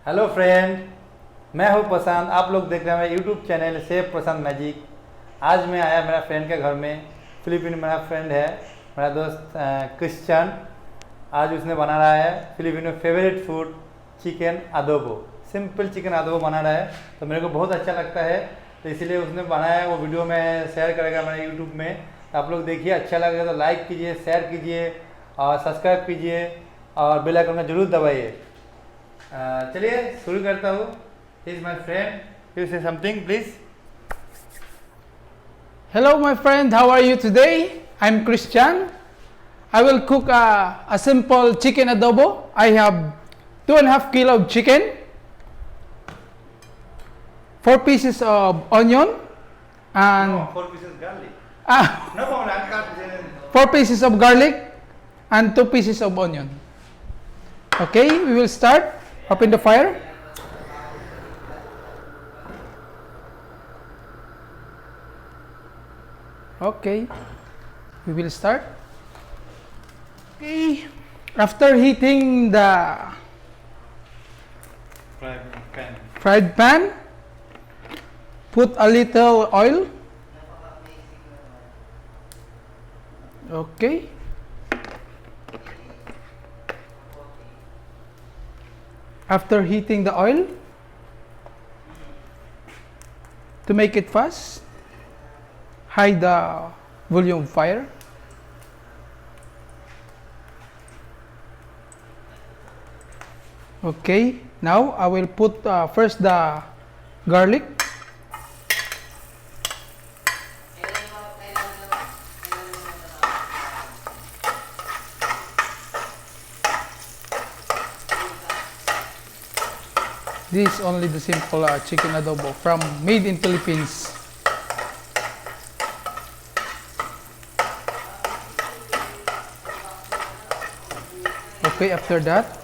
Hello friend, मैं हूं प्रशांत। आप लोग देख रहे हैं मेरा यूट्यूब चैनल शेफ प्रशांत मैजिक। आज मैं आया मेरा फ्रेंड के घर में। फिलीपीन मेरा फ्रेंड है, मेरा दोस्त क्रिश्चियन। आज उसने बना रहा है फिलीपीन में favourite food chicken adobo. Simple chicken adobo बना रहा है, तो मेरे को बहुत अच्छा लगता है, तो इसलिए उसने बनाया है। वो वीडियो में शेयर करेगा मेरे यूट्यूब में, तो आप लोग देखिए। अच्छा लगेगा तो लाइक कीजिए, शेयर कीजिए और सब्सक्राइब कीजिए और बेल आइकन में जरूर दबाइए। चलिए शुरू करता हूँ। He is my friend. You say something, please. Hello my friend, how are you today? I'm Christian. I will cook a simple chicken adobo. I have 2.5 kilo of chicken, 4 pieces of onion, and No, 4 pieces garlic. ah, No problem, I can't. 4 pieces of garlic and 2 pieces of onion. Okay, we will start. Open the fire. Okay, we will start. Okay, after heating the fried pan, put a little oil. Okay. After heating the oil, to make it fast, hide the volume of fire. Okay, now I will put first the garlic. This is only the simple chicken adobo from made in Philippines. Okay, after that,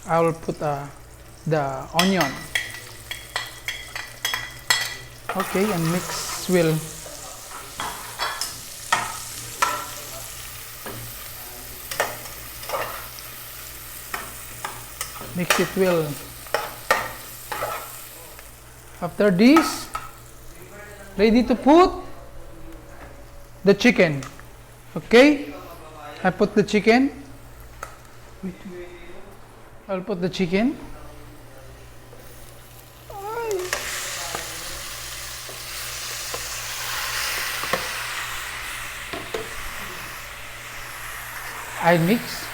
I will put the onion. Okay, and mix well. Mix it well. After this, ready to put the chicken. Okay, I put the chicken. I'll put the chicken. I mix.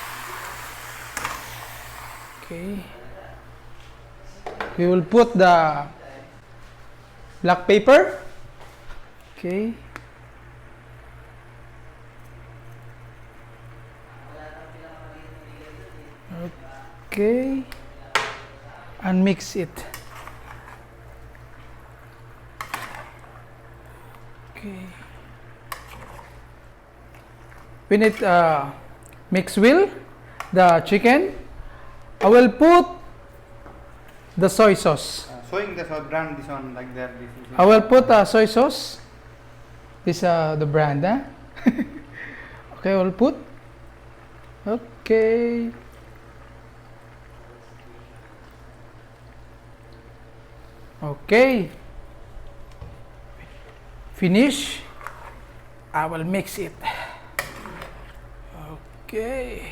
Okay. We will put the black pepper. Okay. Okay. And mix it. Okay. When it mix well the chicken, I will put the soy sauce. Showing the brand, this one like that. This is I will put soy sauce. This the brand, eh? Okay, I will put. Okay. Okay. Finish. I will mix it. Okay.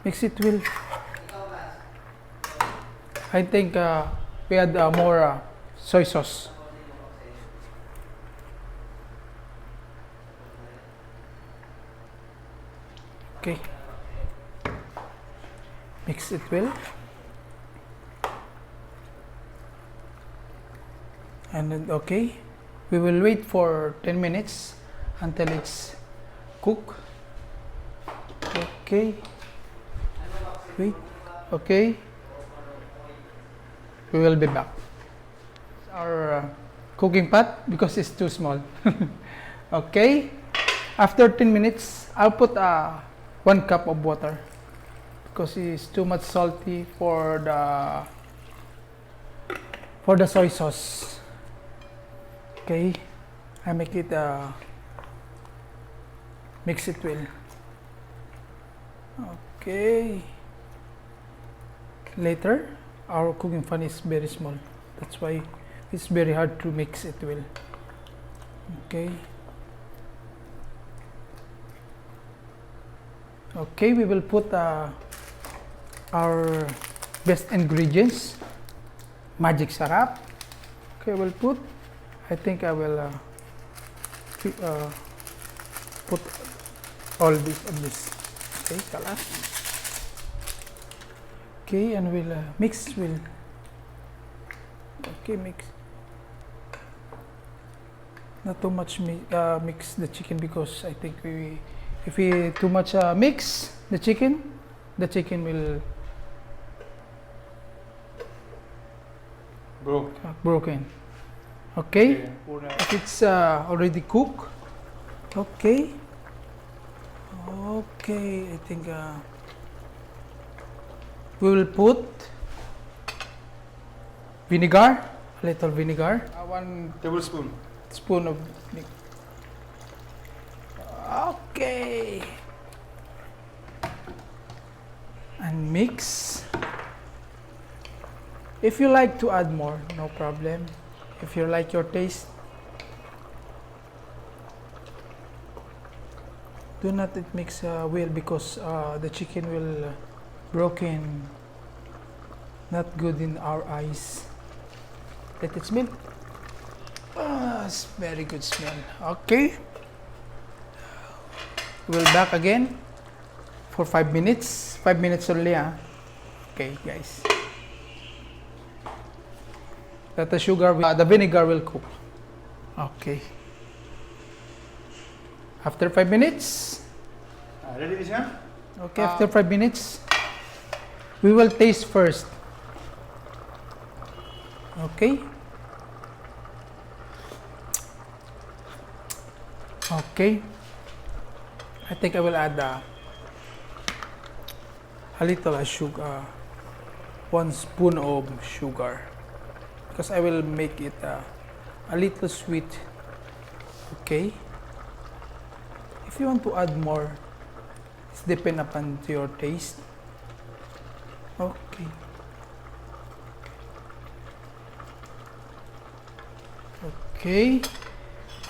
Mix it well. I think we add more soy sauce. Okay. Mix it well. And then, okay, we will wait for 10 minutes until it's cooked. Okay. Wait. Okay. We will be back. Our cooking pot because it's too small. Okay. After 10 minutes, I'll put 1 cup of water because it's too much salty for the soy sauce. Okay, I make it mix it well. Okay. Later, our cooking pan is very small. That's why it's very hard to mix it well. Okay. Okay, we will put our best ingredients. Magic sarap. Okay, we'll put. I think I will put all this on this. Okay, kalas. Okay, and we'll mix. Okay, mix. Not too much mix the chicken, because I think if we too much mix the chicken will broken. Okay, if it's already cooked. Okay. Okay, I think we will put vinegar, a little vinegar, 1 tablespoon. spoon of vinegar. Okay, and mix. If you like to add more, no problem. If you like your taste, do not mix well, because the chicken will broken, not good in our eyes. Let it smell. It's very good smell. Okay, we'll back again for 5 minutes. 5 minutes only, okay, guys. That the the vinegar will cook. Okay. After 5 minutes. Ready, Disha? Okay, after 5 minutes, we will taste first. Okay. Okay. I think I will add a little sugar, 1 spoon of sugar, because I will make it a little sweet. Okay. If you want to add more, it's depend upon to your taste. Okay. Okay.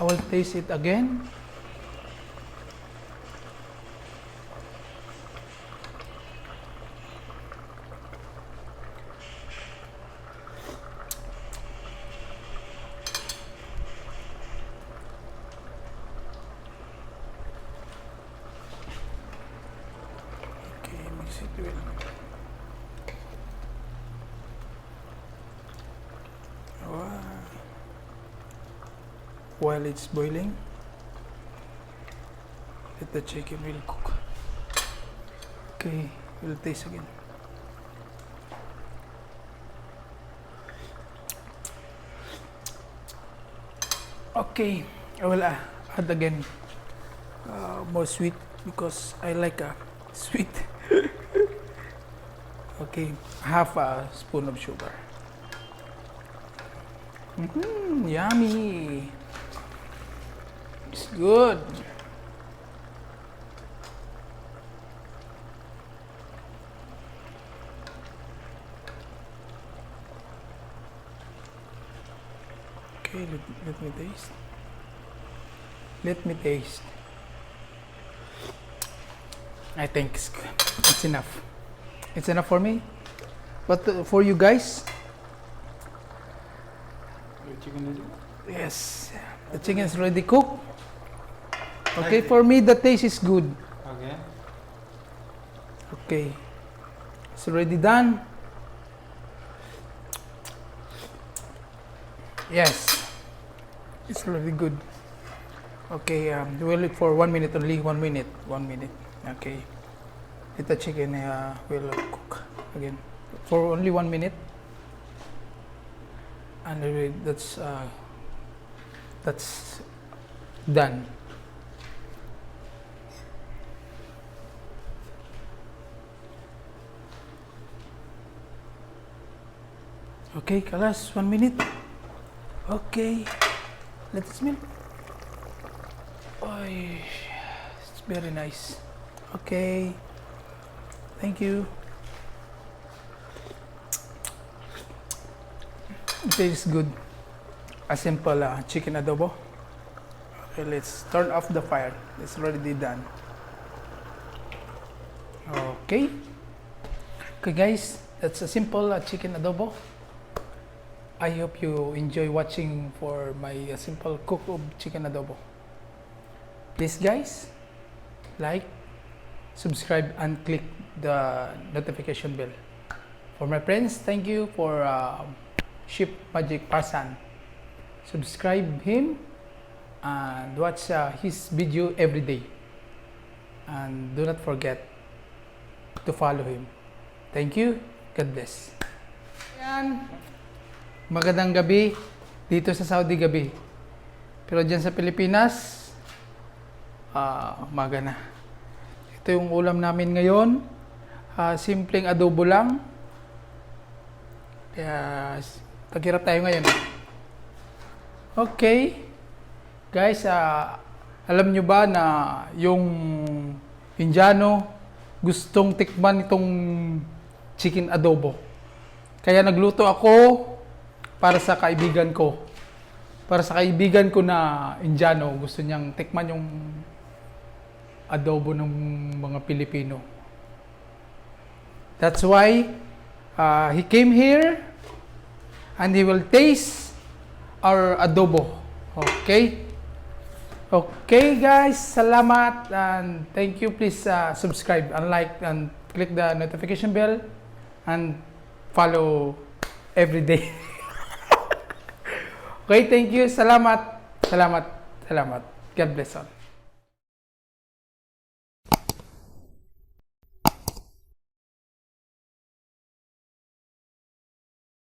I will taste it again. While it's boiling, let the chicken will cook. Okay, we'll taste again. Okay, I will add again more sweet, because I like sweet. Okay, half a spoon of sugar. Yummy. It's good. Okay, let me taste. Let me taste. I think it's enough. It's enough for me. But for you guys, Your chicken ready? yes, the chicken is already cooked. Okay, for me the taste is good. Okay. Okay, it's already done. Yes, it's already good. Okay, we'll look for 1 minute only. 1 minute. 1 minute. Okay, let the chicken will cook again for only 1 minute, and that's done. Okay, kalas, 1 minute. Okay, Let it smell. Oy, it's very nice. Okay. Thank you. It tastes good. A simple chicken adobo. Okay, let's turn off the fire. It's already done. Okay. Okay guys, that's a simple chicken adobo. I hope you enjoy watching for my simple cook of chicken adobo. Please guys, like, subscribe and click the notification bell. For my friends, thank you for Chef Magic Prasant. Subscribe him and watch his video every day. And do not forget to follow him. Thank you. God bless. Ayan. Magandang gabi dito sa Saudi gabi. Pero dyan sa Pilipinas, umaga na. Ito yung ulam namin ngayon. Simpleng adobo lang. Kaya taghirap tayo ngayon. Okay. Guys, alam nyo ba na yung Indiano gustong tikman itong chicken adobo. Kaya nagluto ako para sa kaibigan ko. Para sa kaibigan ko na Indiano, gusto niyang tikman yung adobo ng mga Pilipino. That's why he came here and he will taste our adobo. Okay? Okay guys, salamat and thank you. Please subscribe and like and click the notification bell and follow every day. Okay, thank you. Salamat. Salamat. Salamat. God bless all.